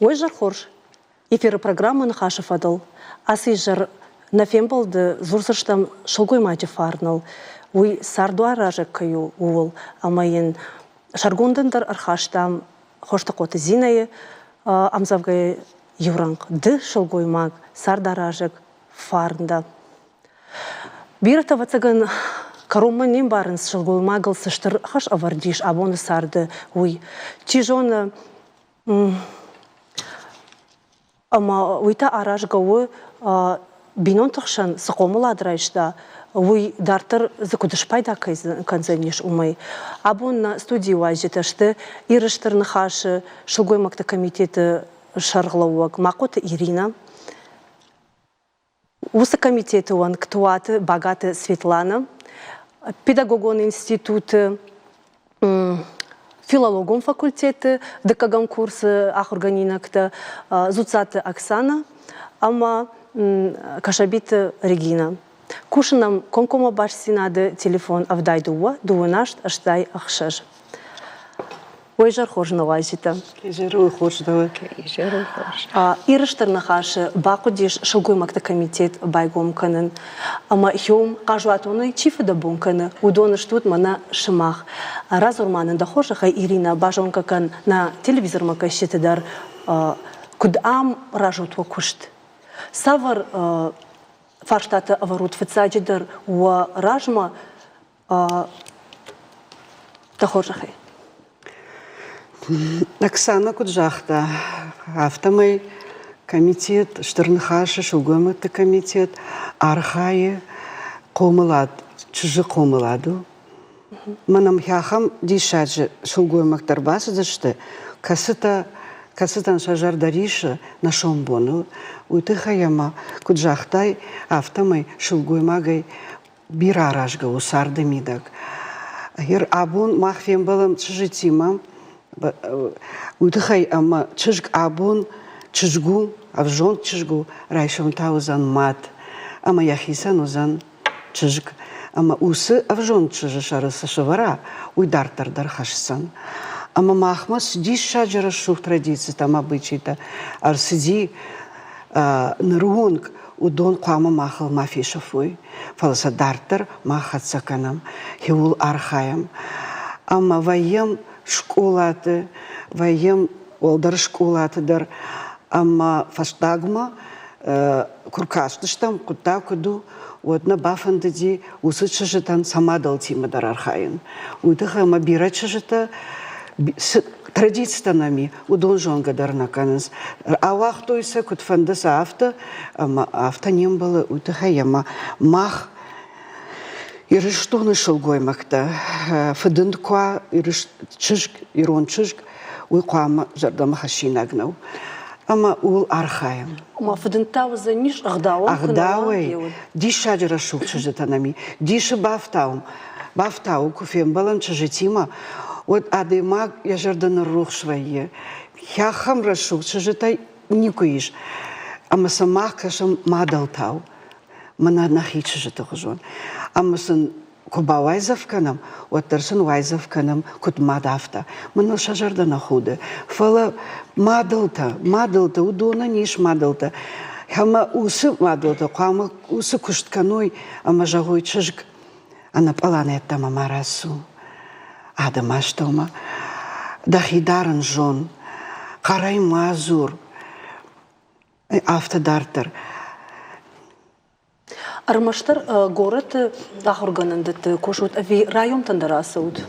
Ой жар хорш. Эфиры программы Нахашев адыл. Асы жар нафембалды зурсыштам шылгой мачы фарнал. Уй сардуа ражек каю уол. Амайын шаргундындар архаштам хоштакоты зинайы амзавгай юранг ды шылгой маг сардаражек фарнда. Бирата вацаган каруманин барынс шылгой магыл сыштыр хаш авардиш абоны сарды. Уй чижона ама уйта аражгауы бинон тахшан сақомуладырайшда уй дартыр закудышпайда канзаниш умай. Абон на студии уайжеташты ирыштырны хашы шылгой макта комитеты шарглауак макоты Ирина. Усы комитеты уан ктуаты богаты Светлана. Педагогон институты филологом факультеты, декаган курсы ахорганинакта, зуцаты Оксана, ама кашабиты Регина. Кушанам конкома баш синады телефон авдай дуа, дуанашт аштай ахшаш. Ой жар хожна лазита. Жару хождава. Ирыштырны хашы бақудиш шылгой макта комитет байгом канын. Ама хём кажуатоны чифыда бонканы. Удоныш тут мана шымах. Раз урманында хожаха Ирина бажонка кан на телевизор мака щитыдар кудам ражутва кушт. Савар фарштата аварут фицаджидар уа ражма тахожахай. Оксана Куджахта, автомой комитет, Штырнхаша, Шугомыта комитет, Архае, Комылад, чужи Комыладу. Манам хяхам дишаджи Шугомак Тарбаса, за что касытан шажар дариша на шомбону, уйтыхаяма Куджахтай, автомой Шугомагай бираражга усарды мидак. Хир абун махфем балам чужитима, Уйдыхай ама чыжг абун чыжгу, авжон чыжгу, райшон таузан мат, ама яхисан узан чыжг, ама усы авжон чыжы шарысы шывара, уйдартардар хашсан. Ама махма сиди шаджара шух традиции, там обычай-то, ар сиди нарунг, удон куама махал мафишафуй, фаласа дартар махатсаканам, хиул архаям, ама ваем школаты, ваем олдар школатыдар, ама фаштагма, куркаштыштам, кутакуду, одна бафандыди, усычыжытан самадал тимадар архаин. Уйдыха ама бирачыжыта, традициянами удон жонгадар наканыз. Авах тойса кутфандыса авто, ама авто не было, уйдыха яма мах, Ирыштоны шылгой макта, фыдындква чыжг, ирон чыжг, уй куама жардама хашинагнау. Ама ул архаем. Ама фыдынтау за ниш агдауам Агдауэй, диша жара шук чыжытанами, диши бафтау куфем балан чыжытима, вот адыма я жарданы рух швайе, хяхам рашук чыжытай никуиш, ама самах кашам мадалтау. Мана нахи чыжыты хужон. Амасын куба вайзавканам, оттарсын вайзавканам кут мадафта. Мана шажарда нахуды. Фала мадалта, удона ниш мадалта. Хама усы мадалта, куама усы куштканой, ама жагой чыжг. Ана паланетта мамарасу. Адама штома. Дахидаран жон. Карай мазур. Автодартер. Армаштар город ахорганындыты кошут ави район тандарасауд.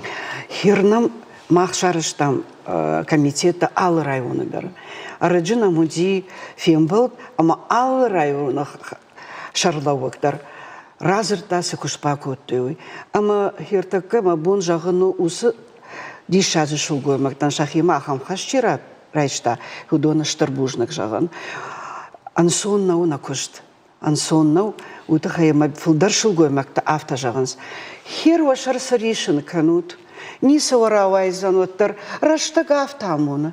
Хирнам махшарыштам комитета ал районыдар. Арыджина муди фембылт, ама ал районах шарлауыктар. Разыртасы кушпаку өттеуй. Ама хиртакы бун жағыну усы дишазы шулгоймактан шахима ахам хашчират райшта худона штарбужнак жағын. Ансонна уна кушт. Ансоннау утахаяма фулдар шулгоймакта авто жағынс. Хир вашар саришын канут. Ниса варавайзан оттар раштаг автамуна.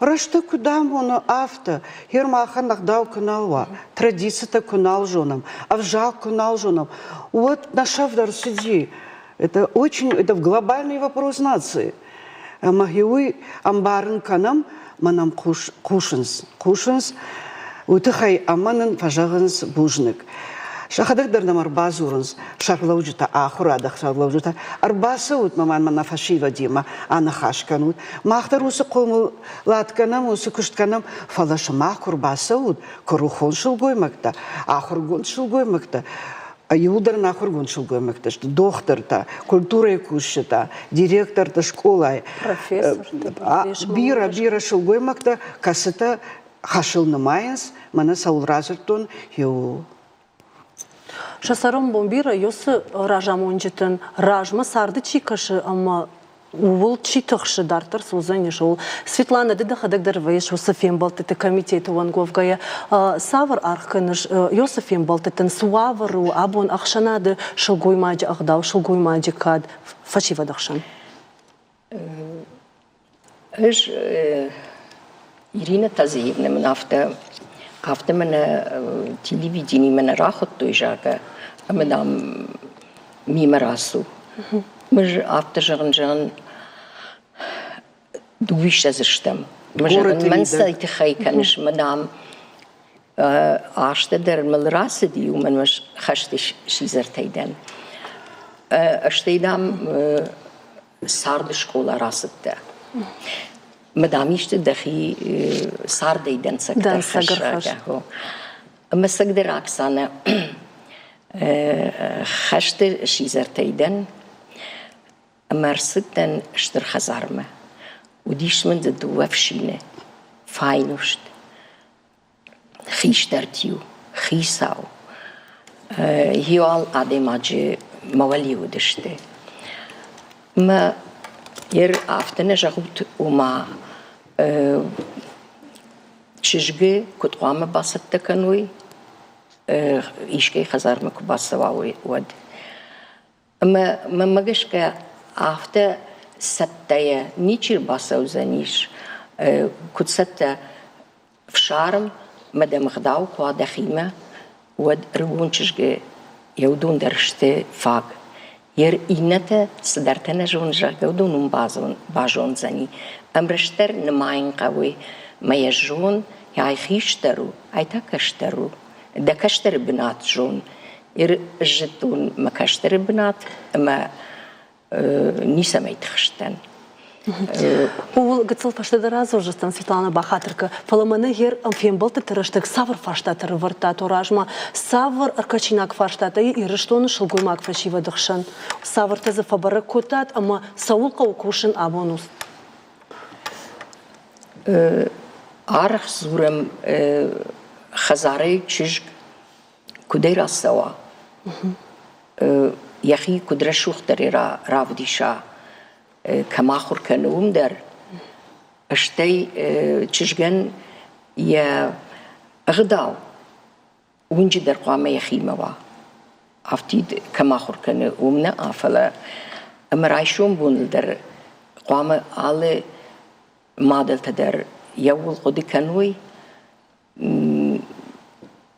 Рашта кудамуна авто. Хир маханах дау куналва. Традиция-то кунал жонам. Авжак кунал жонам. Вот наша вдар суди. Это в глобальный вопрос нации. Магиуй амбарын канам манам кушынс, утыхай аманын фажағынс бужник. Шахадыгдарнам арбазурынс, шарлаужита ахурадах шарлаужита, арбасаут мана фашива дима, ана хашканут, махтар усы қомыл латканам, усы күштканам, фалашы махкур басаут, корухон шылгоймакта, ахургон шылгоймакта, Юлдар ахургон шылгоймакта, дохтарта, культура кушта, директорта школай, профессор, бира шылгоймакта, касыта хашылны майынс, мана саулразыртон, ю. Шасаром бомбира ёсы ражамонжитын ражма сарды чикашы, ама увол читықшы дартыр сузыны жол. Светлана деді қадагдыр вайш Йосифем балтыты комитеті ванговгая савыр арқыныш Йосифем балтытын суавыру абон ақшанады шылгоймаджи ағдау, шылгоймаджи кад фачивадақшан. Ыш Ирина Тазиевна мен Hafta мен телевидение мен рахот той жага, мадам мимарасу. Мы hafta жан дувиш азыштам. Мы мен сайты хайканыш мадам ашта дер мелрасы дию мен маш хаштиш шизертайдан. Аштайдам сарды школа расытта. Мадам işte dahi sardaydan saktar khashraga ho ama sagder aksana khashter shizertaydan amarsdan shter khazarma udishman de duafshine fainosht khishtartiu khisau hial ademaje mawaliudishte ma yer aftene jahut uma چشگه کدوم باست تکنوی ایشکی خزار مکباسواوی ود اما مگش که آفته ستایه نیچیر باسوزنیش کد سته فشارم مدام خداو قوا دخیمه ود روون چشگه یودون درشته فاق yer inete sdertene jonja gudunum bazon zani amrester nemain qawi mayajon yay khishtaru ayta kashtaru da kashtar binat jon jetun makashtar binat ma nisa maytkhshtan Ол гыцыл фаштады разу жыстан Светлана Бахатырка. Фаламаны гер амфембалты тырыштык савр фаштатыр варта торажма. Савр аркачинак фаштаты ирыштоны шылгоймак фашива дықшан. Савр тазы фабары котат, ама саулка укушын абонус. Арх зурам хазары чижг кудей рассава. Яхи кудрашухтари равдиша. كماخر كانوا در اشتي تشجن يا اغداو ونجي در قامه يخيمه وا افتيد كماخر كانوا ومنا افلا اما رايشون بون در قامه على مادل تدر يول قد كانوي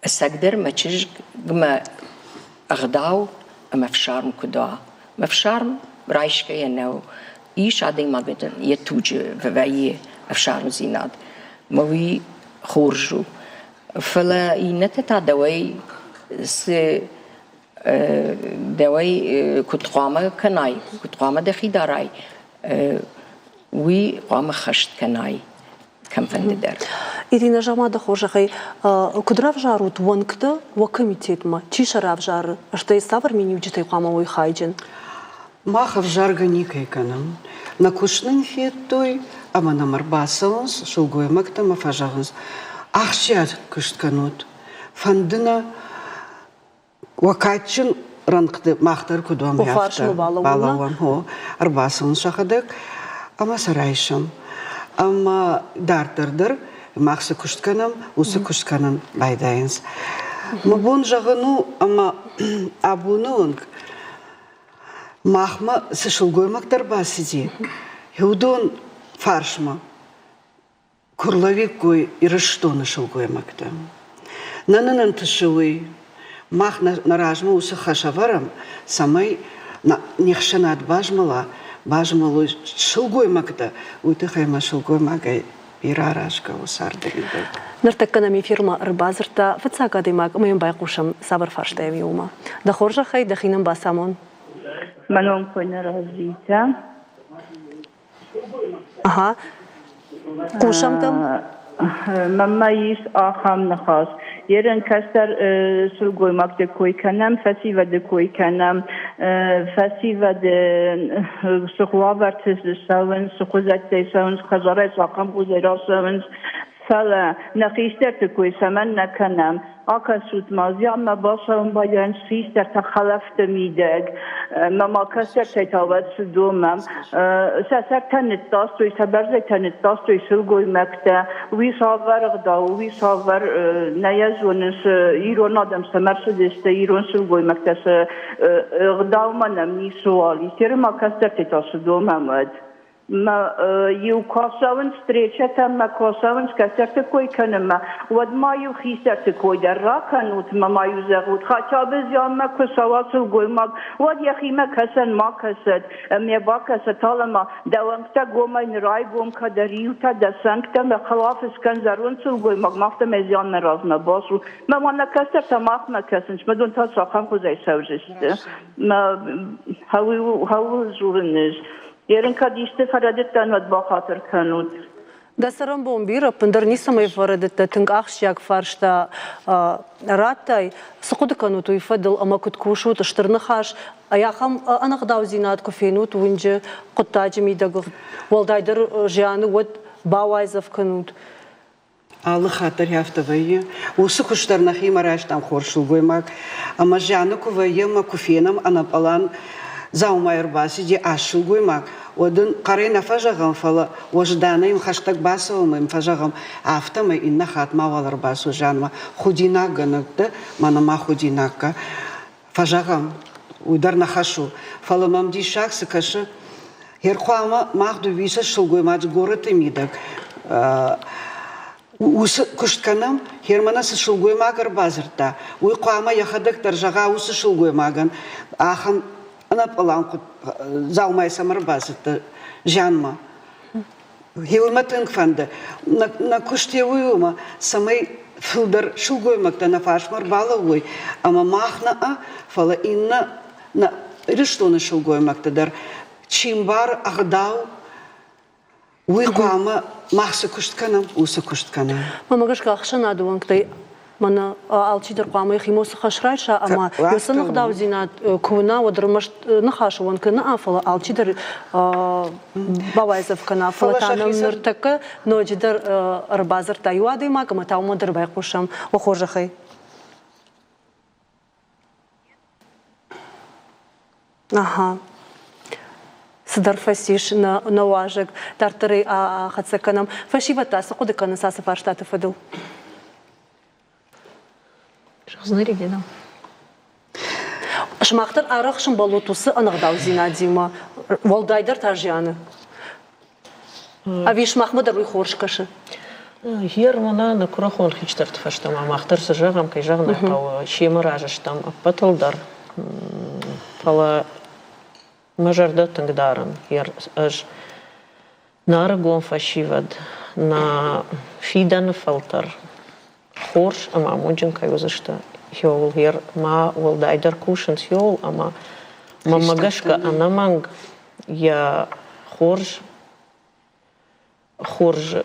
السقدر ما تشج ما اغداو اما فشارم كدا ما فشارم رايش كينو إيش عادي ما بدن يتوج فبعيه أفشار زيناد موي خورجو فلا ينتتا دواي دواي كنت قامة كناي كنت قامة دخي داراي وي قامة خشت كناي كم فندر إرينا جماعة خورجي كدراف جارود وانكتا وكميتيت ما تيش راف جار أشتي سافر مني وجتي قامة وي خايجن Махав жарганик еканам. На кушнын феттой, ама на марбасаланс, шулгой мактама фажаганс. Ахшят кыштканут. Фандына вакатчин ранкты махтар кудуам яфта. Балауан хо. Арбасалан шахадык. Ама сарайшам. Ама дартырдыр. Махсы кыштканам, усы кыштканам байдайынс. Мабун жағыну, ама абунуынг. Махма сышылгоймактар басиди. Юдон фаршма. Курлавик гой ирыштоны шылгоймакта. Нанынан тышывый. Мах наражма усы хашаварам. Самай нехшанат бажмала. Бажмалу шылгоймакта. Уйты хайма шылгоймагай بيراراشكا وصاردليدك نرتكنا مي فيرما ربازرتا فتساقا ديماك مين بايقوشم صبر فرشتا يوما دا خورجا خي دخينم باسامون منم كنا رازيتا اها قوشمتم مما يس آخام نخاص يرن كسر سلقوي مكت كوي كنم فسيفة دكوي كنم فسيفة د سخوابرت ساونس سخوزت ساونس خزارة ساقم بوزيرا ساونس فلا نخيستر تكوي سمن نكنم آکسود مازی اما باشم باید سیستر تخلفت میدگ ما کسر تیتاوت سدومم سر تنت داستوی سبرز تنت داستوی سلگوی مکته وی ساور غدا و وی ساور نیازونس ایران آدم سمرس دسته ایران سلگوی مکته غدا و منم نی سوالی تیر ما کسر تیتا سدومم ود ما يو كاساون ستريتشة ما كاساون كسرت كوي كنما ود ما يو خيسرت كوي در راكنوت ما يزغوت خاتاب زيان ما كسواسل قوي ما ود يخي ما كسن ما كسد مي باكس طالما دوامتا قوما نراي قوم كدريو تا دسنكتا ما خلاف اسكن زرون سل قوي ما مافتا مزيان مراز ما باسو ما وانا كسرت ما كسنش ما دون تا ساخن خزي سوجست ما هاو زورنش يرن كديشت فردت كانت بخاطر كانوت دسرم بومبير بندر نيسمي فردت تنقاخشياك فرشتا راتاي سقود كانوت يفضل اما كنت كوشو تشترنخاش اياخم انا غداو زينات كفينوت وينج قطاج ميدغ والدايدر جانو ود باوايزف كانوت الله خاطر هافتوية وسكشترنا خيمة راشتام خورشل قويماك اما جانو كوية ما كفينم انا بلان زاوماير باسي دي اشل قويماك ودن قرينا فجغم فلا وجدانا يمخشتك باسو ومم فجغم عفتما إن خات ما والر باسو جانما خدينا غنقد ما خديناك فجغم ودرنا خشو فلا ممدي شخص كش هيرقاما ماخدو ويسا شل قويماك غورت ميدك وس كشت كنام هيرمانا شل قويماك ربازرتا ويقاما يخدك ترجعا وس شل قويماكن آخم أنا بقولان زاو ما يسمر باسط جانما هيو ما تنفند نكشتي ويوما سمي فلدر شو قوي مكتنا فاش مربالا وي أما ما إحنا فلا إننا رشلون شو قوي مكتدر تشيمبار أغداو ويقاما ما سكشت كنا وسكشت كنا ما ماقش كأخشنا دوان كتاي مانا алчидер قامي خيموس خشرايشة أما يوصل غداو زينات كونا ودرمش نخاش وان كنا أفلا алчидер بوايزف كنا فلا تانا نرتك نوجدر ربازر تايوادي ما كما تاو مدر بايقوشم وخورجخي أها صدر فسيش نواجك ترتري خدسكنم فشيبتا سقود كنا ساس فارشتات فدل شخصنري دينا شماختر أرخشم بالوتوس أنا غداو زينا ديما والدايدر ترجعنا أبيش محمد روي خورش كشه هير منا نكرهون خيشتر تفشتم ما اختر سجرم كي جغنا أو شيء مراجشتم بطل در فلا مجرد تنقدارن هير أج نارجون فشيفد نا فيدن فلتر خورش أما ممكن كيوزشتا هيول هير ما والدايدر كوشنس هيول أما ما مجشكا أنا مانج يا خورج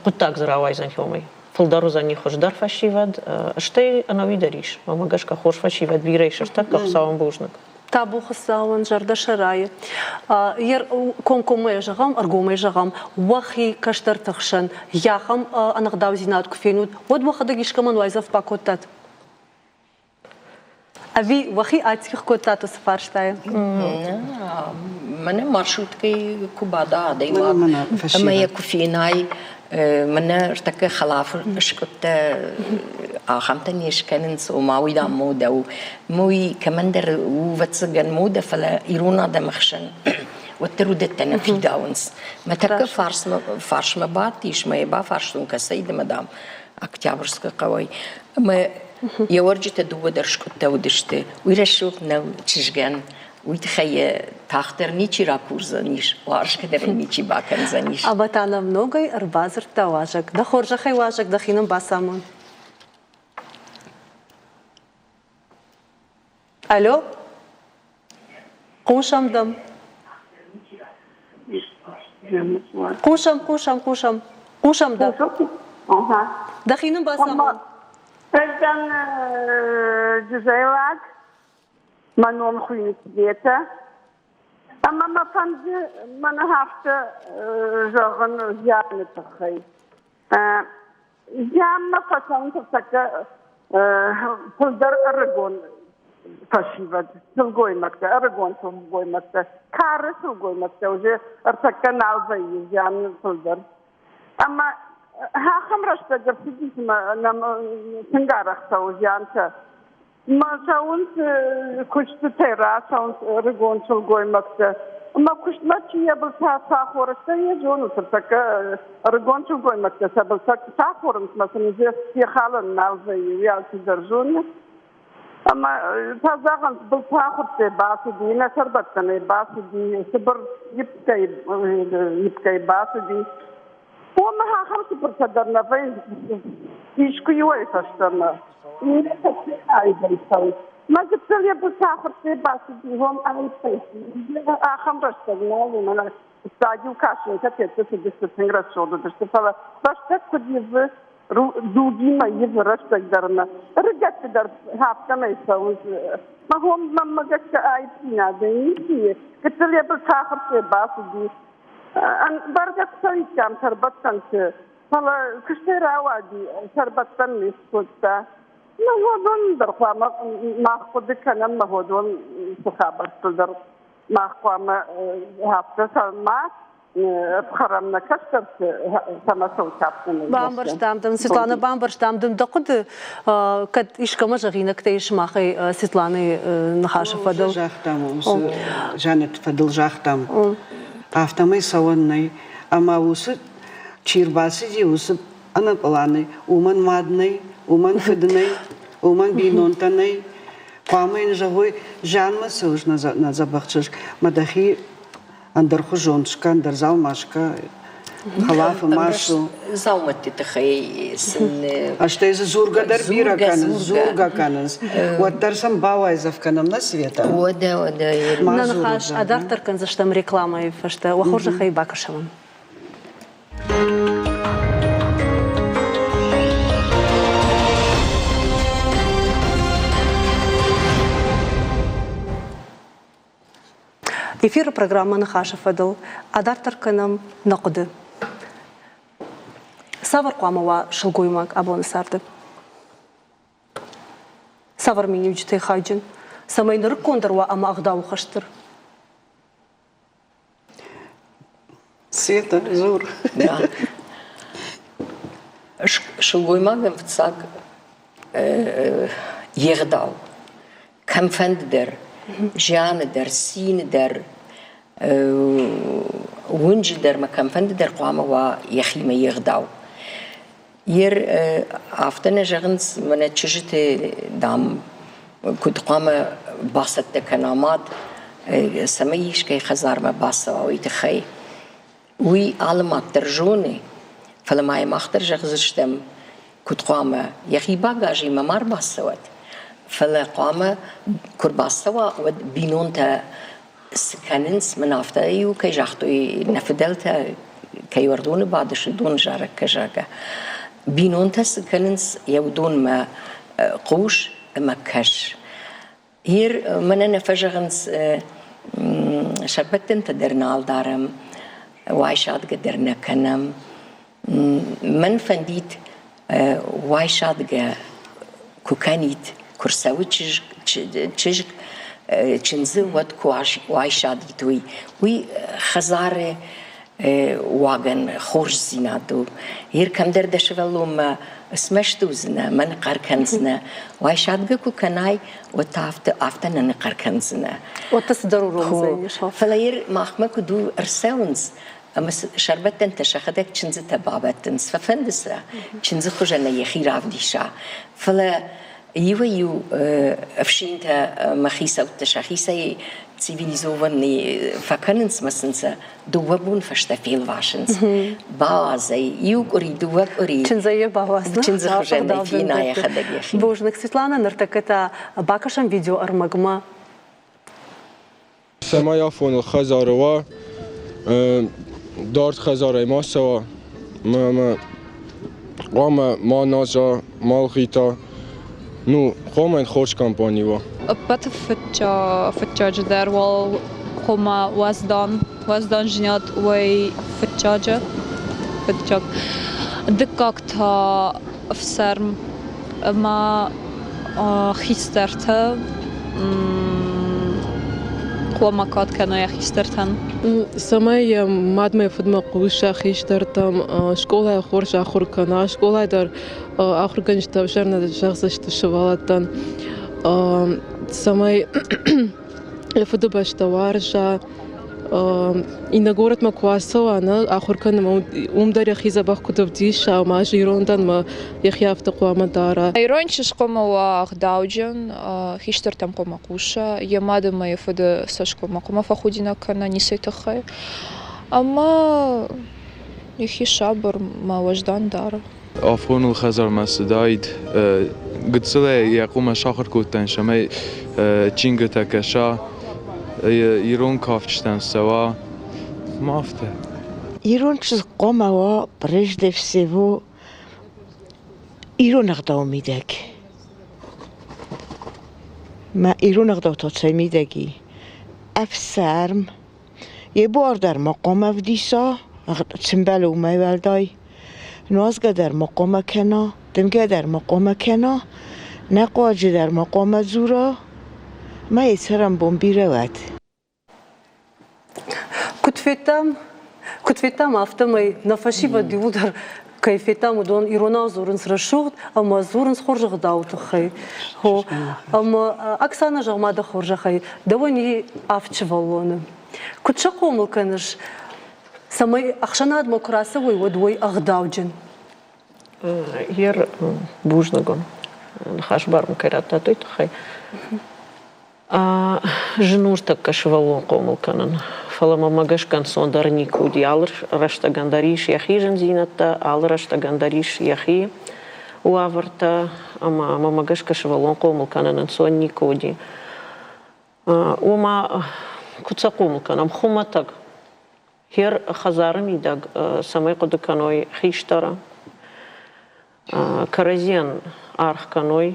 قطاق زراويزن هيومي فلدارو زني خوش در فشيفد اشتي أنا ويدريش ما مجشكا خورش فشيفد بيريش اشتك خساون بوجنك تابو خساون جرد شراي ير كونكم يجغم أرجوم يجغم وخي كشتر تخشن ياخم أنا غداو زينات كفينود ود وخدقيش كمان وايزف باكوتات أبي وخي أتيخ كوتات سفارشتاي من مرشوط كي كوبادا دايما أما يكفيناي من ارتكى خلاف اشكت خمتني اشكننس وما ويدا مودا وموي كمان در وفتسجن مودا فلا يرونا دمخشن وترودت أنا في داونس ما ترك فارش ما باتيش ما يبا فارشون كسيد مدام أكتيابرسك قوي ما يورجي تدو درش كنت ودشته ويرشوف نو تشجن ويتخيل تختار نيجي راكورزا نيش وارش كده نيجي باكنزا نيش Абатана многой арбазыр таважак. Да хоржа хайважак, да хинам басамон. Алло? Кушамдам. Кушам. Кушам да. Да хинам басамон. Özden güzel manon huyunu diyete. Ama mafancı bana hafta zağın ziyarını takay. Ziyarına fasan takaka puldar aragon taşıvad. Sılgoymakta, aragon sılgoymakta. Karı sılgoymakta. Oje artakka nalzayı ziyarını puldar. Ama هم رشته جبتي ما نم سنجارة سوزيانته ما شاونت كشت تيرا شاونت رجون شو قوي مكتة ما كشت ما تشيه بالتاسع خورسته يجون وترتك رجون شو قوي مكتة سبلتك تاخورن مثلا زي يخالن نالزي ويالتي درجون أما تزاغن بالتاخر تباسي دي نسربت كني باسي دي صبر يبكي باسي دي وما خمسة برصدرنا فين يشكي ويفشتنا أيضا سوي ما جبت لي بتاخر في باس ديهم أنا فين آخر رشتنا ومن استاجي وكاشين كتير تدرس تنقرأ شو تدرس فلا رشتك كذي دوجي ما يفرشتك درنا رجعت در هافتا ما يسوي ما هم ما جت أيضا ده كنت لي بتاخر في باس دي أن برجع سوي كم شربت كنت فلا كشتي راودي شربت كنت سكوتا ما هو دون درخوا ما خد كنا ما هو دون سخابر تدر ما خوا ما هفته سلما خرمنا كشتت سما سوتشابنا Бамбарштамдым, Светлана Бамбарштамдым. Да куды кад ишкама жагина ктейш махай Светланы Нахашев фадыл. Жахтам, Жанет фадыл жахтам. Автомай саванный, ама усы чирбасы ди усы анапланы, уман мадный, уман фидный, уман бинонтаный. Памайн жагой жанма сож на забахчыш, мадахи андарху жончка, андар залмашка, халафа машу. زاومتي تخي سن Ашта из зурга дарбира каныз, зурга каныз. Вот тарсам бауайзов канам на света. ودا Нанахаш адартар канзаштам рекламой фашта. Вахоржа хай бакашаман. Эфир программы Нахашев фадыл. Адартар канам нақуды. Савар қуамава шылгоймак абоны сарды. Савар мені үжітай хайджын. Самайны рыққондарва ама ағдау қаштыр. Света, зур. Шылгоймагым вцаг егдау. Камфенддер, жандер, синдер, ونجدر ما كان فندر قامة ويخيم يغداو أفتنا جغنس من تشجت دام كنت قامة باصت كنامات سميش كي خزار ما باصة ويتخي وي على ترجوني فلما يمختر جغزشتم كنت قامة يخي باجي ما مر باصوت فلا قامة كرباصوا وبينونتا سكاننس من أفتايو كي جاختو نفدلتا كي يوردون بعدش دون جارك كجاكا بينونتا سكاننس يودون ما قوش ما كش هير من نفجغنس شبتن تدرنال دارم وايشاد قدرنا كنم من فنديت وايشاد كوكانيت كرساوي تشج چنزه ود کوایشادی توی وی خزاره واقعا خوش زینادو هر کم در دشولم اسمش دوزنه من قرکنزنه وایشادگه کو کنای و تافته نقر کنزنه و تصدرورم زیش فلایر ماخمه کدو ارسونز اما شربت انت شخدك چنزه تبابتنس ففندسه چنزه خوشنه یخی راودیشا فلا يو أفشينتا مخيسة وتشخيسة zivilisovanные verkennens müssen sie duwabun verste viel waschens. Base, югори дуwabori. Чинзае бавасна. Чинза хожене фина я хадагеши. Божник Светлана нартакета бакашам видео армагма. Сама я фон хазарова دارت خزاره ما سوا ما نازا مال خیتا نو قوم این خوش کمپانی و But فچاج در وال قوما وازدان جنات وی فچاجه فچاج دقاق تا افسرم ما خیسترته قوما کات کنه یا خیسترتن Сама я мадме фудма куша хиштартам школа хорша хуркана школа дар ахурганишта шарна шахсашта швалатан сама я фудбашта варша ина город ма квасана ахуркан умдар яхиза бахкудавдиша ма жирондан ма яхяфта қуама дара Ирончиш кома ва даудjan хиштартам кома куша я мадме я фуд сашкома кома фахудина кана нисайтахай ама яхишабр ма важдан дара آفون الخزر مسداید گذله یکم شاخر کوتن شما چینگ تکشا ایران کافشتن سوا مافته ایران چیز قوما прежде всего ایران اقدام میدگ ما ایران اقدام تا میدگی افسرم یه بار در مقام افدیسا چنبل اومای ولدای نازگه در مقام کنا دمگه در مقام کنا نقاجی در مقام زورا ما یسرم بومبی روید كتفتام افتمي نفشيبه ديودر كيفتام دون إيرونا زورن سرشوت أما زورن خرج داوت خي هو أما أكسانا جماعة ده خرج خي دواني أفتش والله كنت شقوم الكنش سمي أخشنا ديمقراطية ويودوي أغداوجن هير بوجنغون نخاش بارم كيراتا تويت خي جنورتك كشوالون قوم الكنن فلما ماغش كان صندر نيكو ديالر رشتا غنداريش يخي جنزينتا ал رشتا غنداريش يخي وافرتا اما ماغش كشوالون قوم الكنن صون نيكو دي وما كوتسا قوم الكنن خمتك هير خزارم يدغ سمي قد كانوي خيشترا كرزين ارخ كانوي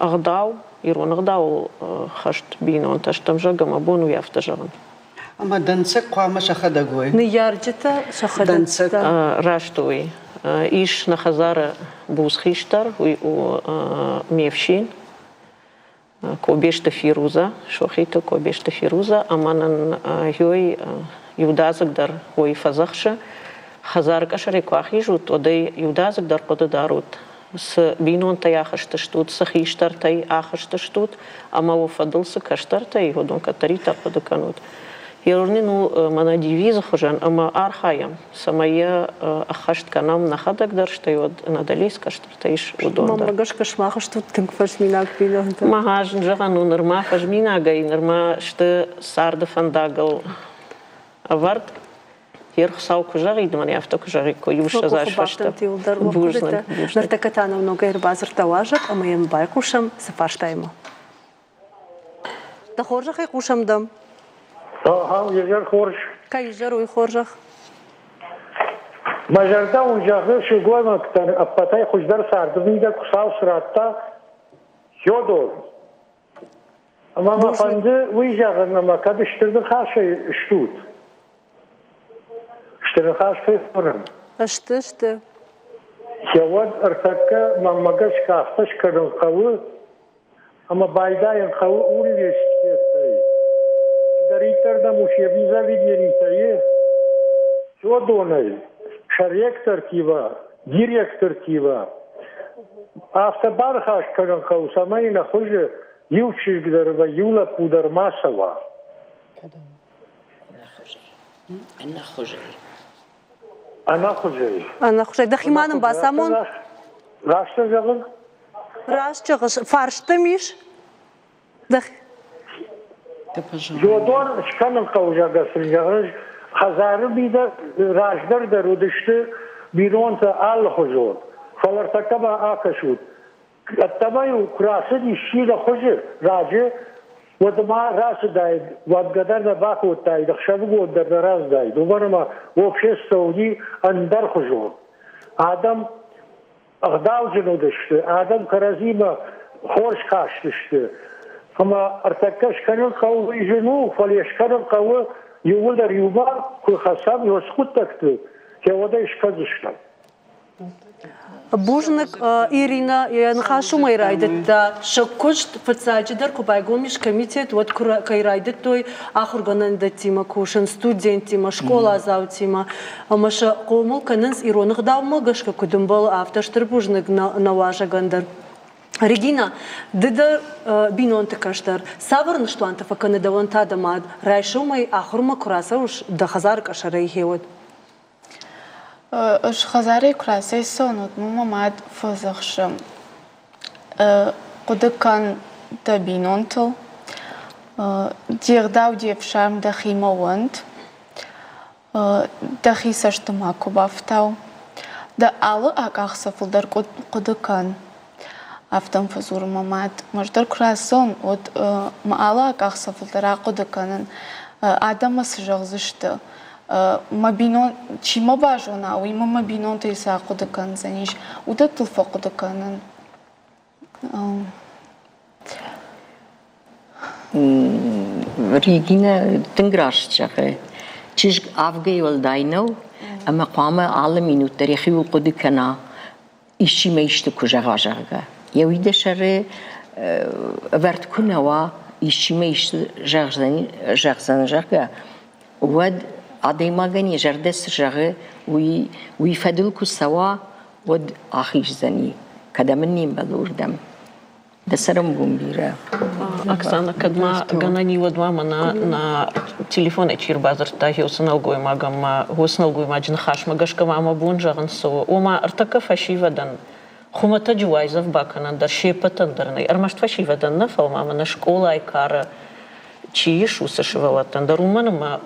اغداو إيرون غداو خشت بينون تشتم جاكم أبون ويافت جاكم. أما دنسك قوام شخدقوي. نيارجتا شخدنسك. راشتوي. إيش نخزار بوز خيشتر وميفشين. كوبيشت فيروزا شوخيتو كوبيشت فيروزا أمانن هوي يودازك در هوي فزخشة خزارك أشريك واخيجوت ودي يودازك در قد داروت. с бинон тай ахашташтут с хиштар тай ахашташтут ама вфадл с каштар тай годон катарита подаканут ерорни ну мана дивиза хожан ама архаям самая ахашт канам нахадак дарштай од надалис каштар тайш удон мама гашка шмахаштут тинг фашминак бинон магажн жагану норма фашминага и норма ште сарда фандагал авард Hier zou ik zeggen, maar heeft ook zeggen, ik juist als vaste. Нартакатана много ербазар таважак, а мы им бай кушам сафаштайма. Да хоржах и кушам дам. Ага, ежер хорж. Кай ежеру и хоржах. Мажарда он жахы шугуама ктан апатай хуждар сардывнида кусал сратта Фёдор. Ама мафанды уйжагы намакады штырды хашы штут. Штырхаш фейформ. Ашты. Севод артака мамагаш кафташ кадон кавы, ама байдаен кавы университеты. Даритарда мушебни заведения. Сёдонай, шаректор кива, директор кива. Автобархаш кадон кавы самай нахоже Ювчигдарова Юла Пудармасова. Она хуже. Да химаным басамон. Рашта жагын? Рашта фаршты миш. Да. جودور شكان قوجا قصر خزار بيدا راجدر درودشت بيرون تا آل خجور فلرتكبا آكشود التبايو كراسد الشيء خجر راجه ودما راس دايد وابقدر نباكو تايد خشبقو در راس دايد وبرما وفش السعودي اندر خجور آدم اغداو جنودشت آدم كرازيما خورش كاشتشت اما ارتكش كانوا قوة يجنو فليشكروا قوة يولد ريوبا كل خصاب يسقط تكتو كودا يشكزشتم Бужник Ирина нахашумай райдетта шоккошт фацаджидер кубайгомиш комитет вот кай райдет той ахургананда тима кушен студент тима школа азаутима амаша комул каненс ироных давмы гашка кудумбал автоштыр бужник наважа гандер Регина, дыда бинонты каштар. Саврны что анта факаны давон тадамад. Райшумай ахурма кураса уж да хазар кашарай хевод. Уж хазарай кураса сонут мамад фазахшам. Кудыкан да бинонтл. Дирдау девшам да химавант. Да хисаштума кубафтау. Да алы акахсафылдар кудыкан. Автом фазур мамат мождор круассон от маала кахсафлдара кудыканын адама сжагзышты мабинон чима важна уй мабинон тейса кудыкан заниш удатыл факудыканын Регина тынграшчахы чиж авгей валдайнов ама қама алы минут тарихи кудыкана иши мейшты кужагажага يويد شر ورد كنوا يشميش جغزن جغا ود عدي ما غني جردس جغ ويفدلكو سوا ود آخيش زني كدا مني بلور دم دسرم بومبيرا Оксана, когда ганани водма на телефон эчир базар тахи уснал магам уснал маджин хаш магашка мама бунжаган со ома артака фашивадан خمتا جوایزف باکنن در شیپتن درنی ارمشت فشی ودن نفهم اما نشکول ایکار چیش وسشوالتن در اومن ما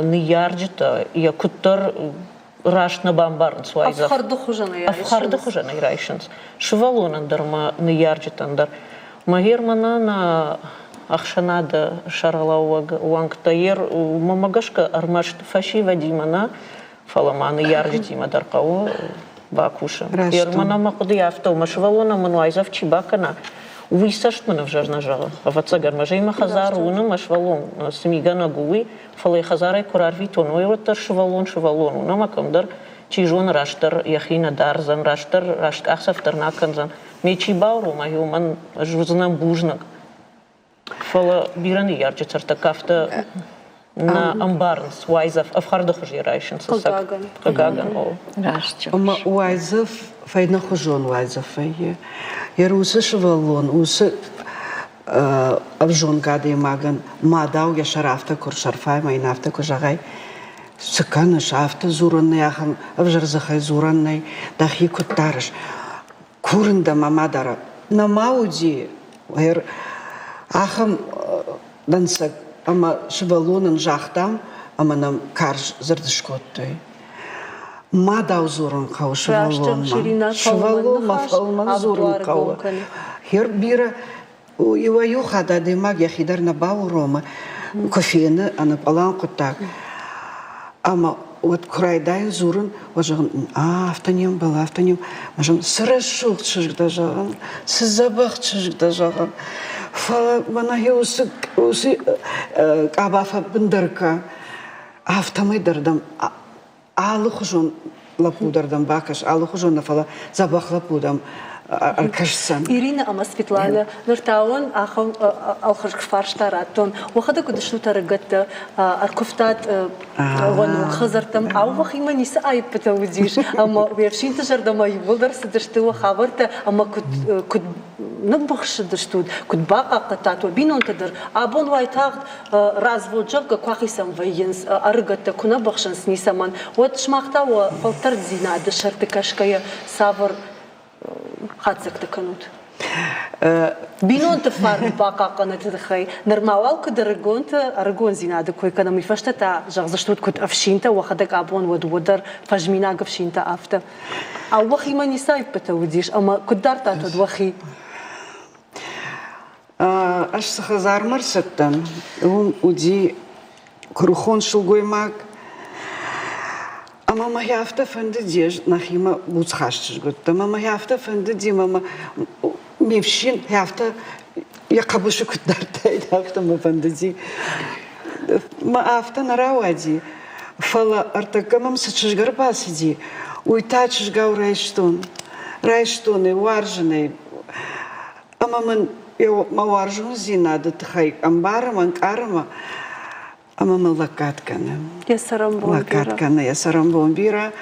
نیارجتا یا کتر راش نبامبارن سوایزف افخارد خوجن ایرایشنز شوالونن در ما نیارجتن در ماهیر منا نا اخشناد شارلاوگ وانگ تایر ممگشک ارمشت فشی ودیمنا فلما نیارجتیما در قو باكوشا. يرمنا ما قضي عفتو مشوالونا من وايزف чибакана. Уисашт мана вжарна жала. Авацагар мажейма хазаруна машвалон смигана гуи фалай хазарай курарви тоной ватар швалон швалон. Намакамдар чижон раштар яхина дарзан раштар рашт ахсафтар наканзан. Мечи бауру маюман жузнам бужнак. Фала бирани ярчатар такафта на амбарнс вайзов афхардах жирайшин сосак каган о рашча ама вайзов файна хожон вайзов фае ярусыш валон усы авжон гади маган мадау я шарафта кур шарфай май нафта кужагай сыкана шафта зуранный ахам авжарзахай зуранный дахи куттарыш курында мамадара на мауди ахам дансак Ама швалонын жақтам, ама нам карж зырдышкоттой. Мадау зурын қау швалон ма. Швалон ма фалман зурын қау. Хер бира иваю хада демаг яхидар на бау рома. Кофены ана палан кутак. Ама вот крайдай зурын важан автонем был автонем. Важан сырашук чыжда жаған, сызабақ чыжда жаған. Фала манахи усы кабафа бындырка автомай дардам алы хужон лапудардан бакаш алы хужон фала забах лапудам аркашсан Ирина ама Светлана нуртаун ахам алхашк фарштаратон вахада кудышу тарагатта аркуфтат вон хазартам авах има ниса айып патаудиш ама вершин тажардама юлдар сидышты хабарта ама куд набахш дыштуд куд бака катату бинон тадыр абон вайтагт разводжавга квахисам вайенс аргатта куна бахшанс нисаман вот шмахтава фалтар зина дышарты кашкая савр хацак таканут. بينون تفارن باقا قناة الخي نرماوال كدرجونت أرجون زيناد كوي كنا مفشتة تا جغزشتوت كنت أفشينتا وخدك أبون ودودر فجمينا قفشينتا أفتا أو وخي ماني سايب بتوديش أما كدارتا تدوخي أش سخزار مرستن ودي كروخون شلقوي ماك أما ما يافتا فند ديج نخيما بوتخاشتش قلت أما ما يافتا فند دي ماما ميفشين يافتا يقبشو كدارتا يافتا ما فند دي ما أفتا نراودي فلا أرتكا مام سچشغر باسدي ويتاچشغاو رايشتون وارجني أما من ما وارجون زينادة تخي أمبارا من كارما أما من لكات كان لكات كان يا سرام بومبيرا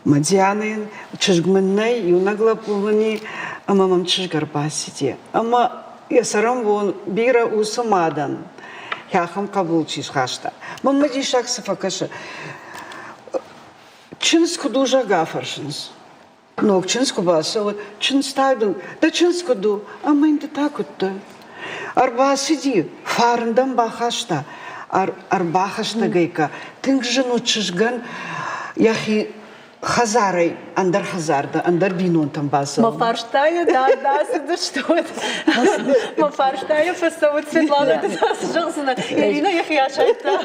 مديانين تشجع مني يونغلابوني أما من تشجع باسيتي أما يا سرام بومبيرا وسمادن يا خم قبول تشيش خاشتا ما مدي شخص فكش تشنسكو دوجا غافرشنس نوك تشنسكو باسو تشنستايدن دا تشنسكو دو أما إنت تاكوت أرباسيدي فارندم باخاشتا أرباخاشتا جيكا تنجنو تشجعن يا أخي خزاري أندر خزاردا أندر بينون تنباسو ما فارشتايا دا سدشتوت ما فارشتايا فسوت سيطلانا داس جغسنا إلينا يا أخي عشايتا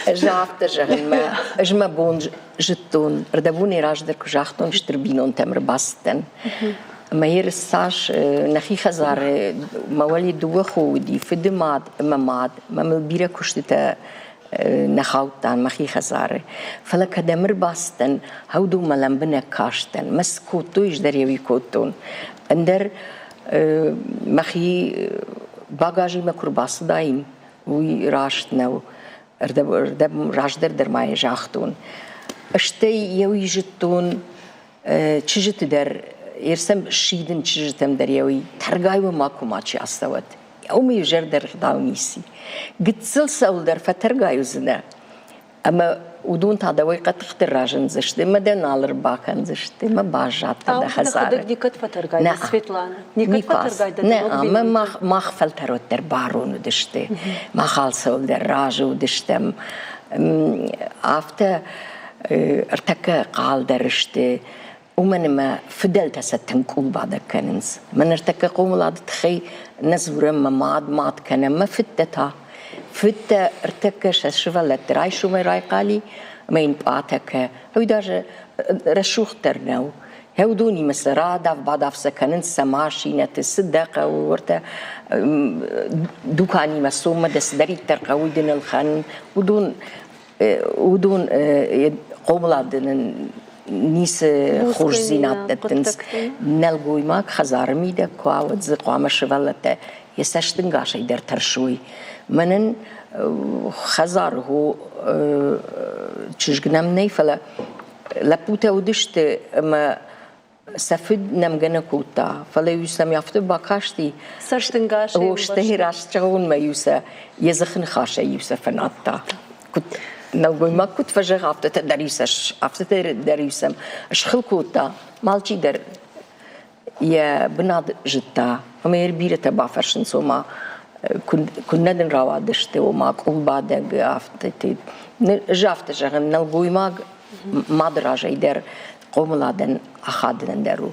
جافت جغن ما أجمع بون جتون ردبوني راجدر كجاختون شتر بينون تمر باستن ما يرساش نخي خزار موالي دوخو دي في دماد مماد ما ملبيرا كشتتا نخاوتان مخي خزاره فلك دمر باستن هودو ملم بنا كاشتن مسكوتو يجدريوي كوتون اندر مخي باجاجي مكر باس دايم وي راشتنو ردب راشدر در ماي جاختون اشتي يوي جتون تشجت در يرسم شيدن تشجتم دريوي ترغاي وماكو ماتشي استوت يومي يجر در خداونيسي قد سلسل در فترغايو زنا اما ودون تادوي قد تختر راجن زشتي ما دنالر باكن زشتي ما باجات تدا خزار خدك ديكت فترغاي سفيتلانا نيكت فترغاي نه ما خفلترو در بارون دشتي ما خالصو در راجو دشتم افتا ارتكا قال درشتي ومن ما فدلت ستنكول بعد كنز من ارتكا قوم لا تخي نزور ما ماد كان ما فتتا فتا ارتكا شفلت راي شو ما راي قالي ما ينبعتك هو داج رشوخ ترنو هودوني مسرا داف بعد افسكنن سماشي نت الصدقه ورتا دوكاني مسوم دس دري ترقوي دين الخان ودون قوم لا نيس خورج زينات تنس نلقوي ماك خزار ميدا كواود زقوام شفلته يسشتنقاش يدر ترشوي منن خزار هو تشجنم نيفلا لبوتا ودشت ما سفد نمجنا كوتا فلا يسمى يفتح باكاشتي سشتنقاش هو اشتهراش تقول ما يوسا يزخن خاشة يوسا فناتا كنت نلقوي ما كنت فجأة عفتة دريسش عفتة دريسم أشخل كوتا مالتي در يا بناد جتا وما يربيرة تبع فرشن سوما كنا نراوا دشته وما قول بعد عفتة جافت جغن نلقوي ما دراجة يدر قوم لادن أخادن درو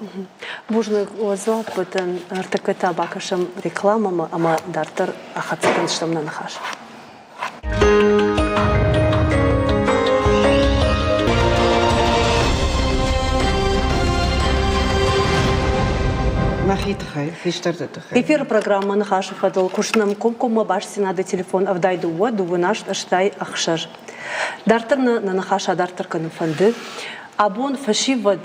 بوجنا وزوات بدن ارتكتا باكشم ريكلاما أما دارتر أخذتن شتمنا نخاش Эфир программы нахаш фадал кушнам ком баш синада телефон авдайду воду вынаш аштай ахшаш. Дартер на нахаша дартер кан фанды абон фашивад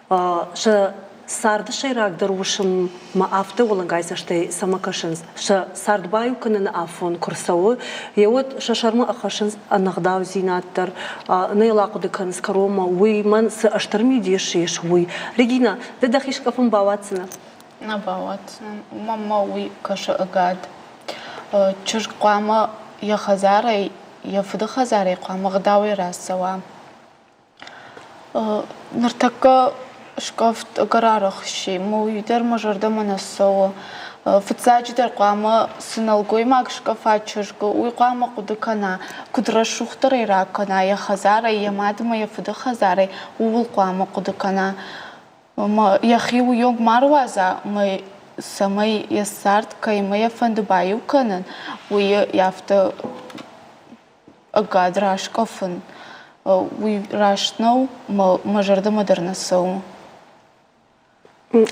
ша сарды шайрак дарушым ма авто улангайса штай самакашынс ша сардбаю кан на афон курсавы вот шашарма ахашынс анагдау зинаттар наилакуды кан скарома уй ман с аштарми дешеш уй Регина да дахишка фон баватсына نباوت ماما وي كش أقعد تشج قامة يا خزاري يا فد خزاري قامة غداوي راس سوا نرتكا شكفت قرارخ شي مو يدر مجرد من السو فتساج در قامة سنالقوي ماك شكفات شرقو ويقامة قدكنا كدر الشوختري راكنا يا خزاري يا مادم يا فد خزاري والقامة قدكنا ما يخيو يوم مروازا ما سمي يسارت كي ما يفند بايو كنن ويافت أقاد راش كفن ويراشنو مجرد مدرن السو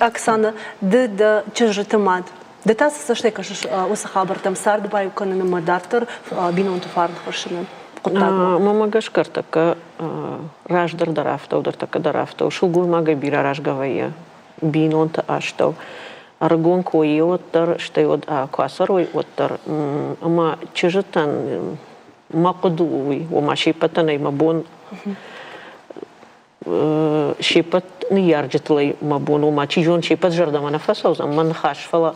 Оксана, да чужите мад. Дета се също кажеш усахабър там сард бай кане на мадартър биното фарн хвършене. Мама гашкар така раждар дарафтау, дар така дарафтау. Шулгуй мага бира ражгавая. Бинонта аштау. Аргон кои оттар, ще от квасарой оттар. Ама чужитан мақдуи, ома шипатан ай мабон شيبت نيارجت لي مبونو ما تيجون شيبت جردا ما نفسه من خاش فلا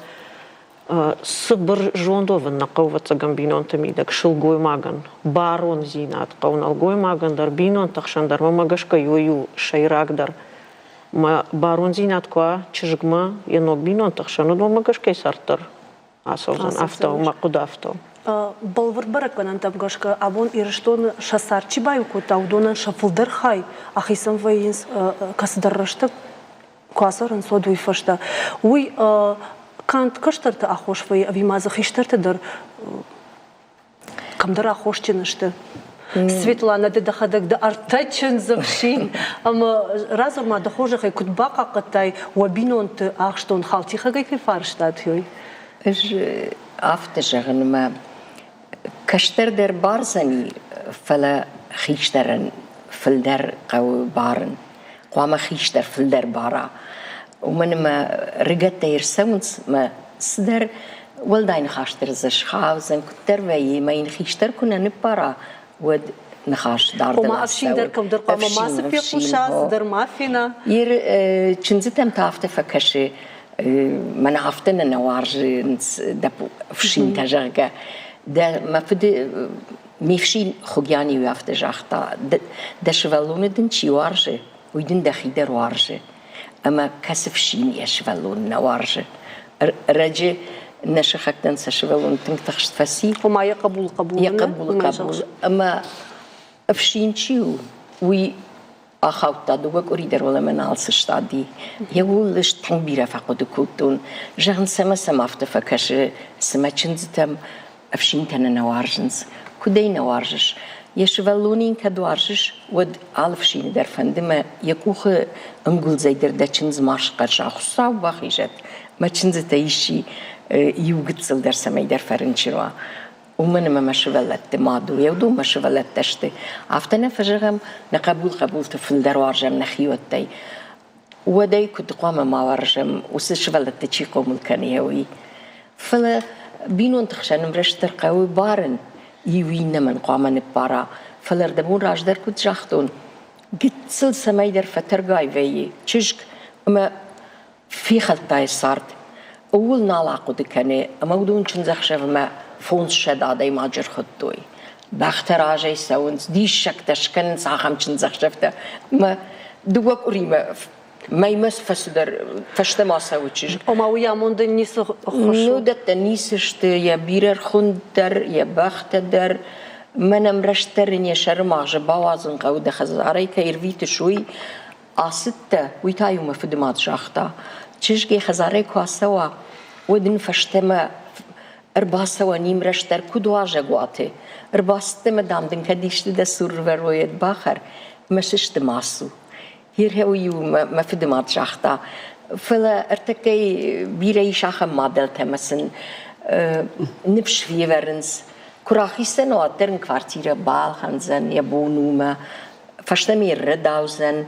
صبر جون دو ونقو وتسجن بينون تميدك شل جوي ماغن بارون زينات قون الجوي ماغن در بينون تخشن در ما ماغش كيو شيراك در ما بارون زينات كوا تشجما ينوك بينون تخشن دو ماغش كيسارتر أصلاً أفتو ما قد أفتو Балвар бараканан табгашка абон ирештон шасар чибаю кутаудонан шафылдар хай ахисам вайинс касдаррашта квасаран содуй фашта уй кант каштарта ахош вай авимаза хиштарта дар камдар ахош чинашта Светлана да дахадак да артачен завшин ама разор ма да хожа хай кутбака катай вабинонт ахштон халти хагай фарштат юй أفتشغن ما كشتر در بارزني فلا خيشترن فلدر قو بارن قوام خيشتر فلدر بارا ومن ما رجعت يرسمت ما صدر ولدين خاشتر زش خاوزن كتر ويا ما ينخيشتر كنا نبارا ود نخاش دار وما أفشين در كم در قام ما سفي قشاس در ما فينا تشنزتم تافت فكشي من عفتنا نوارج دبو فشين تجرجة ده ما فدي ميفشين خجاني ويافت جاختا ده شغلون دن شي وارجة ويدن دخي در وارجة أما كسفشين يشغلون نوارجة رجع نشخكتن سشغلون تنتخشت فسي وما يقبل أما أفشين شيو وي أخوتا دوبك أريد ولا من عالسش تادي يقول ليش تنبيره فقد كوتون جهن سما افتفكش سما تشنزتم أفشين تنا نوارجنز كدي نوارجش يشغلونين كدوارجش ود ألفشين در فندما يكوخ أنقول زي در دتشنز مارش قرشا خصاو باخيجت ما تشنزت أيشي يوجدسل در سما در فرنشروا ومن ما شغلت مادو يودو ما شغلت تشتي عفتنا فجرم نقبول تفل دروارجم نخيوتي وداي كنت قام ما ورجم وسشغلت تشي قوم الكنيوي فلا بينون تخشن مرشتر قوي بارن يوين من قام نبارا فلا ردمون راجدر كنت جاختون قتسل سماي در فترقاي ويي تشك ما في خلطاي صارت أول نالاقو دكاني أما ودون چنزخشف ما فونس شدادي ماجر خطوي بختراجي سونس دي شك تشكن ساخم چنزخشفته ما دوك أريما ما يمس فسدر فشت ما سوتشج وما ويا موند نيس خشو نودت نيسشت يا بيرر خندر يا بختدر منم رشترن يا شرماج باوازن قود خزاري كيرفيت شوي أسته ويتايو ما فدمات جاختا تشجي خزاري كواسوا ودن فشتما أربعة ونيم رشتر كدواجة قواتي أربعة مدام دن كديشت دسور ورويت باخر مششت ماسو هير هويو ما في دمات جاختا فلا ارتكي بيري شاخ مادل تمسن نبش في ورنس كراخي سنو اترن كوارتيرا بال خنزن يبونو ما فشتمي رداوزن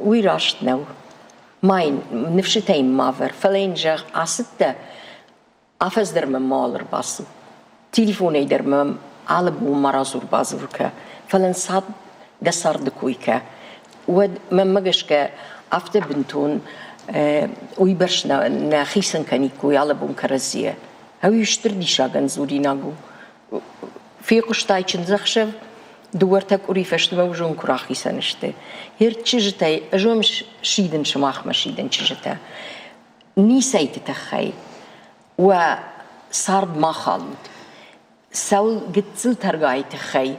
ويراشت نو ماين نفشتين مافر فلين جاغ عسته أفز در ممالر باسو تليفوني در مم على بو مرازور بازوركا فلن صاد قصار دكويكا ود ممجشكا أفت بنتون ويبرشنا ناخيسن كانيكو على بو كرزية هاو يشتر دي شاغن زوري ناغو في قشتاي چنزخشف دوورتك أريفش دم وجون كراخي سنشته هير تشجتي أجوم شيدن شماخ مشيدن تشجته نيسيت تخي وصار ما خالد سول قتل ترجعي تخي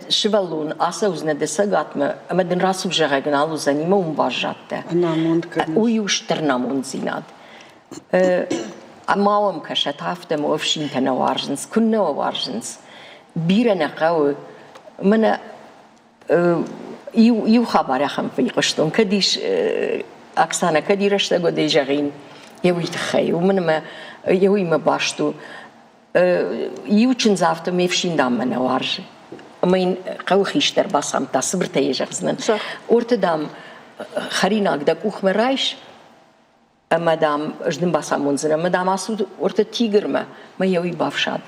شبلون أسوزنا دسقات ما دن راسو بجاعة قنالو زني ما مباجته نامون كرنا ويوشتر نامون زيناد أماوم كشت هفته موفشين تنوارجنس كنا وارجنس بيرنا قوي منا يو خبر خم في قشتون كديش أكسانا كدي رشتا قد جاغين يوي تخي ومن ما يوي ما باشتو يو تشنزافته ميفشين دام منا وارج مين قوي خيشتر باسم تصبر تيجغزنن ورتدام خرينا قدك أخ مرايش مدام أجدم باسم منزنا مدام أسود ورت تيجر ما يوي بافشاد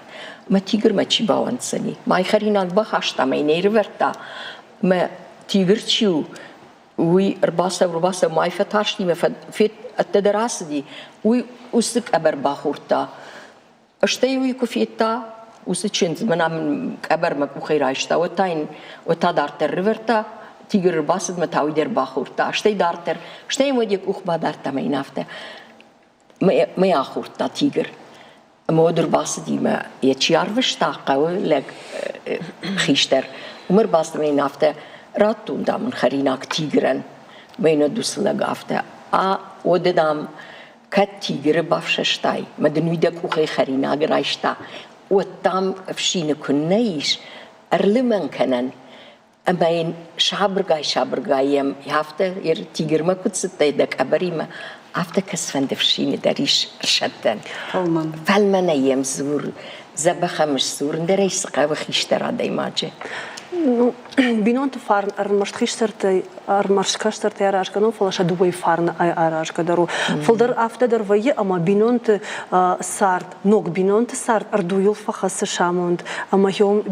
ما تيجر ما تشي باونسني ما يخرينا بخاشتا ما ينيرفرتا ما تيجر تشيو وي رباسة ما يفتاشني ما فت التدراسة دي وي أسك أبر باخورتا أشتيوي كفيتا وسچنز منام أبر ما بخير عشتا وتا دارتر رفرتا تيجر رباسة ما تاوي در باخورتا أشتي دارتر أشتي موديك أخبا دارتا ما ينافتا ما ياخورتا تيجر ما در باسة دي ما يتشيارفش تاقوي لك خيشتر ومر باسة ما ينافتا راتون دامن خريناك تيجرن ما يندوس لقافتا وددام كت تيجر بافششتاي ما دنويدك أخي خريناك رايشتا والتام فشين كنايش أرلمن كنن أما شابرغاي يم يافته ير تيجر ما كنت ستيدك أبريما after كسفند فشين داريش رشدن فالمن أيام زور زبخة مش زور ندريس قوي خيشتر دايماجي بينون تفارن أرمش خيشترتي أرمش كشترتي أراش كانوا فلاش دوي فارن أراش كدارو فلدر after در ويا أما بينون ت سارت نوك بينون ت سارت أردويل فخص شاموند أما يوم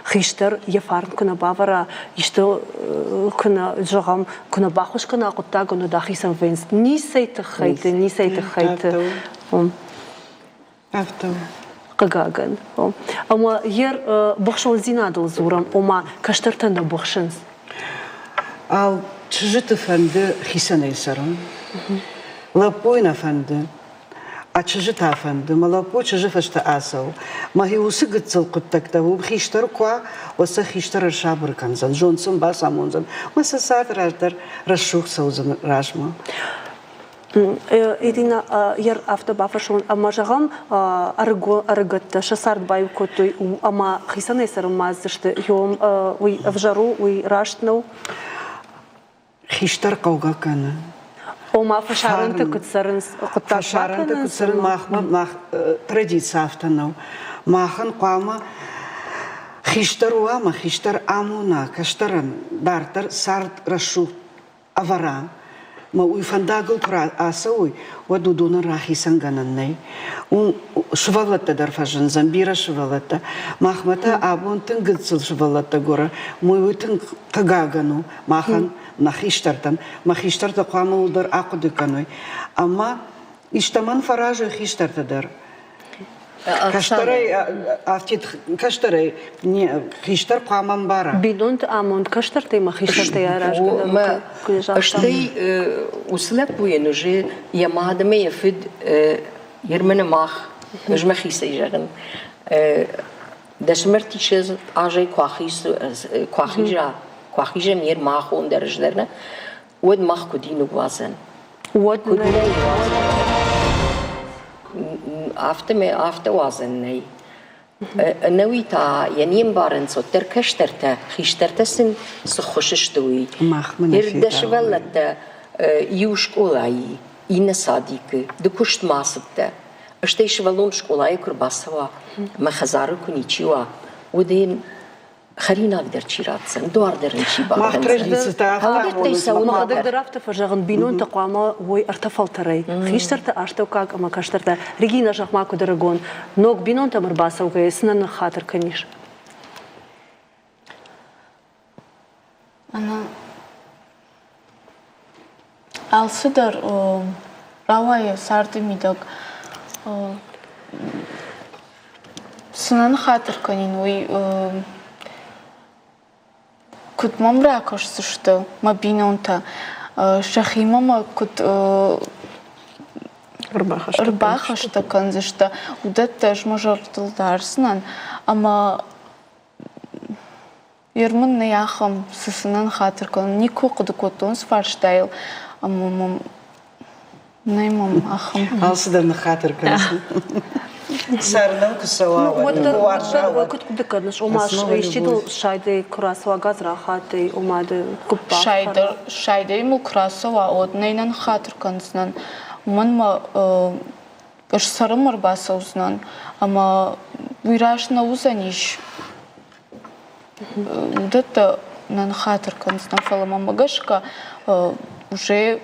خيشتر يفارن كنا بافرا يشتو كنا جرام كنا باخوش كنا قطع كنا داخل سنفينس نيسيت خيت أفتو قاقن أما ير بخشون زينادل زورم أما كشترتنا بخشنز أو تجت فند خيسنا يسرون لابوينا فند أتجت فند ما لابو تجت فشت أسو ما هي وسقط سلقت تكتبوا بخيشتر كوا وسخيشتر الشابر كنزن جونسون باسامونزن وسسات راجدر رشوخ سوزن راجما إدينا ير أفter بافرشون أما جرام أرجت شسارت بايو كتوي أما خيسنا يسرون مازشت يوم وي أفجرو وي راشتنو خيشتر قوقا كان وما فشارن تكتسرن قطع فشارن تكتسرن ماخ تراديция أفتنو ماخن قاما خيشتر وما خيشتر آمونا كشترن دارتر سارت رشو أفران ما ويفنداقل برا أسوي ودودون راحي سنغنني وشفلت درفجن زنبيرة شفلت ماخمتا أبون تنقصل شفلت جورا موي تنقاقنو ماخن ما خيشترت قاموا در عقد كانوي أما يشتمن فراج خيشترت در كشتري أفتيت كشتري خيشتر قامن بارا بيدونت آموند كشترتي ما خيشترتي يا راجل ما أشتي وسلك بوينجي يا مهدمة يفيد يرمن ماخ مش مخيسة يجرن دشمرتي شز أجي كواخيجا مير ماخون درجلنا ود ماخ كدينو وازن ود after وازن نوي تا يعني مبارن صوت تركشترته خيشترته سن سخوششتوي يردش ولت يوش قولاي إن صادق دكشت ماسبته اشتيش ولون شقولاي كرباسوا ما خزارو كنيتشوا ودين خلينا أقدر تشيراتسن دوار درن شي ما اخترجت ما قدر درافت فجغن بينون تقواما وي ارتفل تري خيشترت اشتو كاك اما كشترت ريجينا جخما كدرغون نوك بينون تمر باسو كيسنن خاطر كنيش أنا الصدر رواية صارت ميدك سنن خاطر کنین وی کت ممرا کش سشته ما بینون تا شخیمه ما کت رباخشته کنزشته و دتش مجرد درسنن اما يرمن ياخم سسنن خاطر كون نيكو قد كوتون سفارشتايل أمم نيمم أخم هالصدر خاطر كنسن سارنا كسوا وكنت بدك نش وماش يشيدو شايدي كراسوا غازرا خاتي وماد كوبا شايدي مو كراسوا أود نينن خاطر كنسنن من ما إيش سرمر باسوزنن أما ويراش نوزنيش ده на хатер констан фалама магашка уже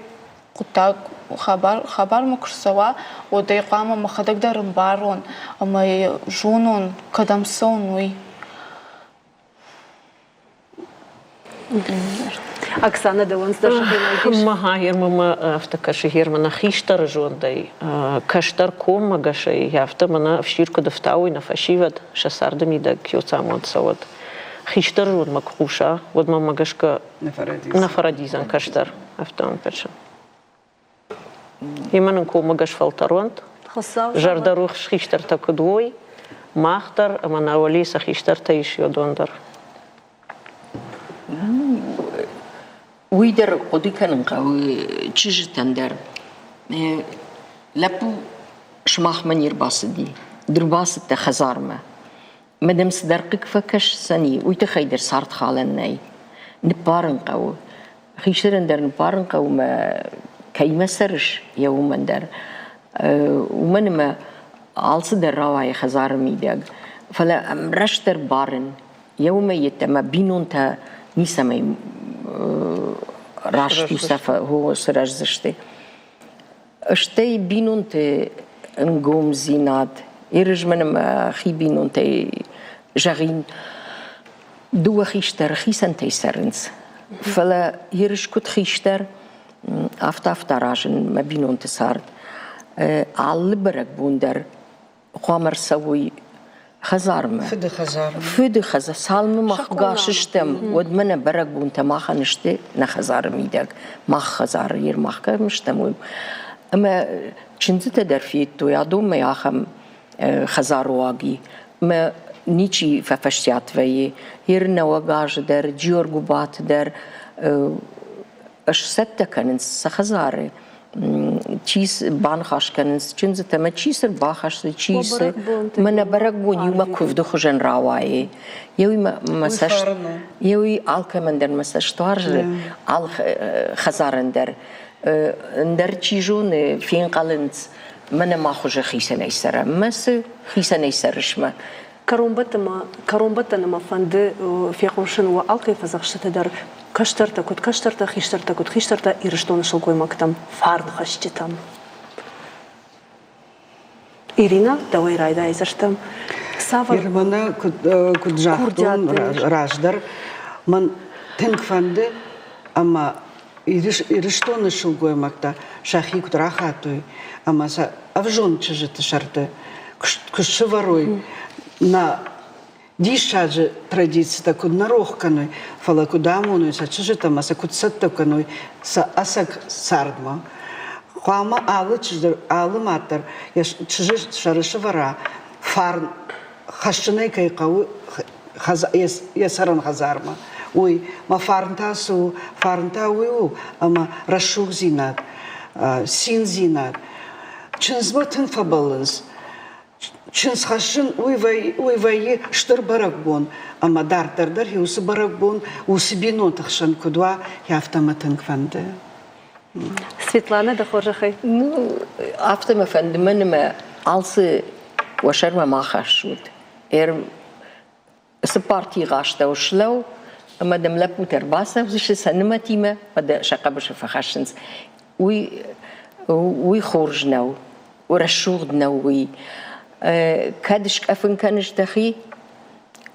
кутак хабар муксава одай қама махадак дарым барон ама жонон кадамсон уй Оксана Девонстер шахинайдиш. Магайр мама автокашигер мана хиштар жондай. Каштар ком магашай яфта мана вширка дафтауй на фашиват шасардами да кьоцамот сават. Хиштар жон макхуша, вот мама магашка на фарадизан каштар автоан перша. Иманан ком магаш фалтаронт. Жардарух хиштар такудвой. Махтар мана валиса хиштар таиш йодондар. ويدر قدي كان قوي تشج تندر لبو شماخ من يرباصدي درباص تخزارمه مدام صدرقك فكش سني ويتخيدر صارت خالناي نبارن قو خيشرن در نبارن قو ما كيما سرش يوما در ومن ما عالص در رواي خزارمي داق فلا امرشتر بارن يوم يتم بينون تا نيسمي راش مصطفى هو سراج زشتي اشتي بينون تي نقوم زينات يرج من خي بينون تي جاغين دو خيشتر خيسن تي سرنس فلا يرج كت خيشتر افتا راجن ما بينون تسارد على برك بوندر قامر سوي خزارمه فد خزار سالم مخقاششتم ود من برق بونت ما خنشته نخزارم يدك ما خزار ير مخك مشتم اما چنزت در فيتو يادو ما ياخم خزار واقي ما نيچي ففشتيات وي ير نوغاج در جيورغوبات در اش ست كنن خزاره چیز بان خاش کنن چنز تما چیز باخش چیز من برق بون یوم کفد خوشن راوایی یوی مساش یوی آلک من در مساش توارج آل خزارن در چیزون فین قلنت من ما خوش خیس نیستره مس خیس نیسترش ما كرومبتنا ما فند في قوشن وألقي فزخشت در كشترتا خيشترتا إيرشتون شلقوي مكتم فارن خشتتم إيرينا دوي رايدا إيزشتم سافر إيرمانا كد جاهتون راجدر من تنك فند أما إيرشتون شلقوي مكتا شاخي كد راخاتوي أما سا أفجون تشجت شرطة كشفروي на дишаджи традиции такой нарохканой фалакудамуной сачижита маса кутсаттаканой са асак сардма хама алы чиждер алы матер я чижи шарышевара фарн хашчынай кайкау я саран хазарма ой ма фарнтасу фарнтауи ама рашух зинат син зинат чынзмотын фабалынс چنس خشن وی شتر برگبون اما در هیوس برگبون وسی بینون تخشن کدوا یافتم فنده. سویتلانا دخور خی. یافتم فنده من ما آلس وشرم ما خشود. سپارتی غاشته و شلو اما دم لپوتر باسه وزش سنمتی ما بده شقبش فخشنز وی خورج نو ورشود نوی كادش كافن كانش دخي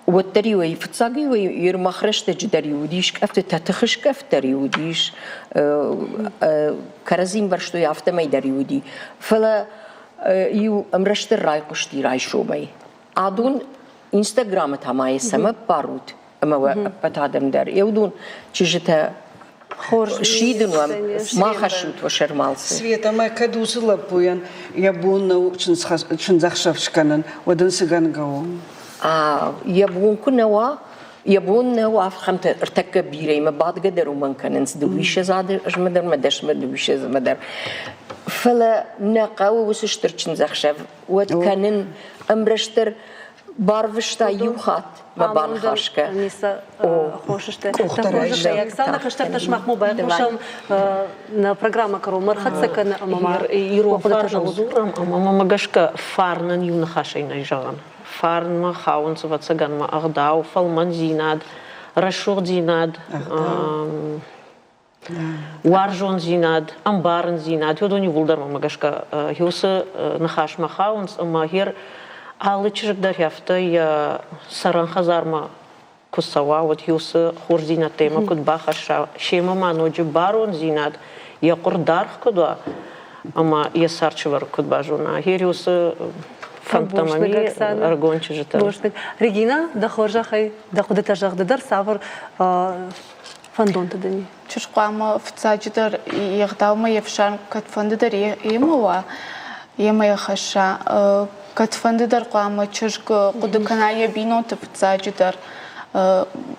والتري وي فتساقي وي يرمخرش تجدري وديش كافت تتخش كافتري وديش كرزين برشتو يافت ما يدري ودي فلا يو امرشت الراي قشتي راي شوبي عادون Инстаграм тамай сама парут أما بتعدم در يودون چجته شيدن وما خشوت وشرمالسي Света, ما كدوس لبوين يبون شنزخشف كنن ودن سجن جو. يبون كنا يبون وافخمت ارتكب بيري ما بعد قدر ومن كان دويش زاد مدر مدش مدويش مدر فلا نقاو وسشتر شنزخشف وكانن امرشتر بارفشتا يوخات ما بانخاشكه Ниса хошиште. Тахожиште. Оксана хаштерташ махму байхушам на программа кару мархатсака на мама. Иру фарн зурам, мама магашка фарнан юна хашайна жаган. Фарн ма хаун цвацаган ма агдау фалман зинад, рашур зинад. Варжон зинад, амбарн зинад. Юдони вулдар ма магашка юса нахаш ма хаунс ма хер алычжик даряфта я саран хазарма кусава вот юсы хурзина тема куд бахаша шема маноджи барон зинад я курдар куда ама я сарчевар куд бажуна хериусы фантомами аргончи жита Регина да хоржа хай да худата жагда дар савар фандонта дани чушкама фцадждар ягдаума евшан катфандар емова емая хаша катфанддар қама чушк қудукана я бинонта фцадждар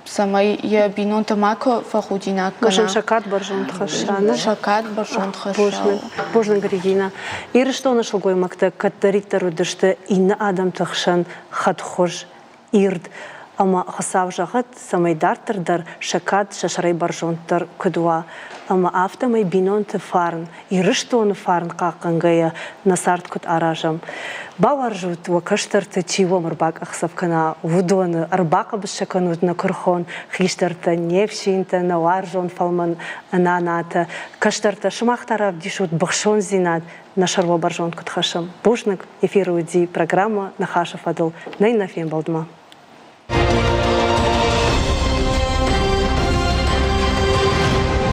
самай я бинонта мако фахудина кана шакат баржон тхашана шакат баржон тхашана божна Регина ир что нашел гой макта катариктору дыште ин адам тхшан хатхож ирд ама хасав жагат самай дартер шакат шашрай баржонтар кудва ама автомай бинонта фарн ир что он фарн какангая насарт кут аражам баваржут вакаштарта чиво марбак ахсавкана вудон арбака бшаканут на курхон хиштарта невшинта на варжон фалман ананата каштарта шмахтарав дишут бахшон зинат на шарво баржон кут хашам бушник эфиру ди программа на хаша фадл на Фембалдма.